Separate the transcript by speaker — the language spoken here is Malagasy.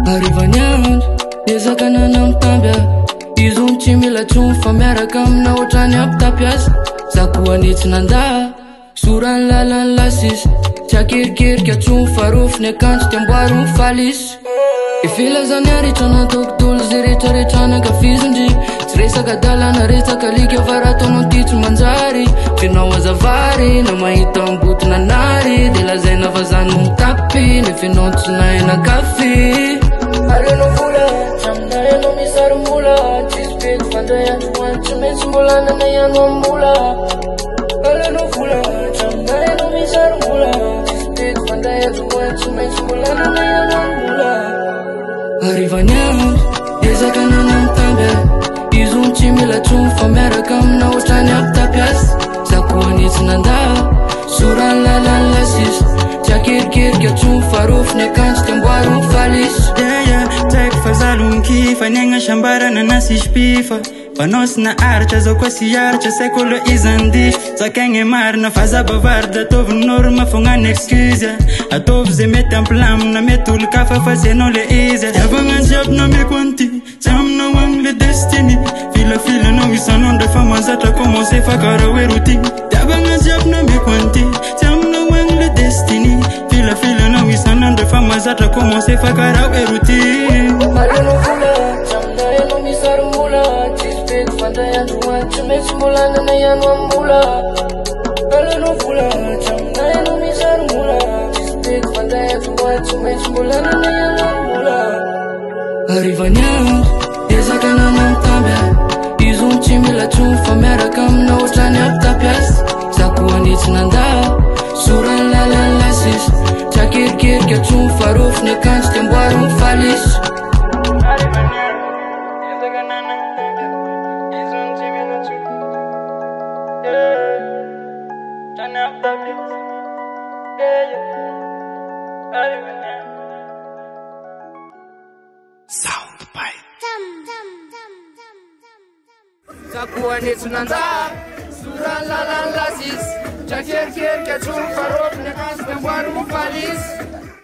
Speaker 1: Arivaniandro, ezaka nanamtamby izy ony tsy mila tsony fa miaraka amina ohatrany ampitapiasa zakoa nitsy nanda sorany lalany lasisy tsy akerikerika tsony fa rofiny akanjo ty amboary ny falisy ifila zany aritra nataokotolo zay rehetrarehetra nankafizindry tsy resaka dalana resaka lika fa raha taonao ty tsy manjary finao azavary na mahita ambotona nary de lazaina fa zany mitapy ne finao tsy naina kafy Aleno vola, chamnaeno misarmula Chispet fandayan juan chumets mulana nayano mula Aleno vola, chamnaeno misarmula Chispet fandayan juan chumets mulana nayano mula Arivaniandro, ezaka nanamtamby izy ony tsy mila tsony fa miaraka amina ohatrany ampitapiasa zakoa nitsy nanda sorany lalany lasisy tsy akerikerika tsony fa rofiny akanjo ty amboary ny falisy
Speaker 2: Taiko fa zalonky fa niagna sambarana na sisy pifa Vanosina aritra zao koa si aritra saiko olo izandiso Zakaigny marina fa zabavary da ataovy norma fognany excuse Ataovy zay mety ampilamina mety olo kafa fa senao le izy Tiavagna jiabina meko anty tsy aminao agny le destiny Filafilanao isanao ndre fa manzatra commencé fa kara hoe routine Tiavagna jiabina meko anty tsy aminao agny le destiny Filafilanao isanao ndre fa manzatra commencé fa kara hoe routine
Speaker 1: Aleno vola, chamnaeno misarmula Chispet fandayan juan chumets mulana nayano mula Aleno vola, chamnaeno misarmula Chispet fandayan juan chumets mulana nayano mula Arivaniandro, ezaka nanamtamby izy ony tsy mila tsony fa miaraka amina ohatrany ampitapiasa zakoa nitsy nanda sorany lalany lasisy tsy akerikerika tsony fa rofiny akanjo ty amboary ny falisy
Speaker 3: Zakoa nitsy nanda sorany lalany lasisy tsy akerikerika tsony fa rofiny akanjo ty amboary ny falisy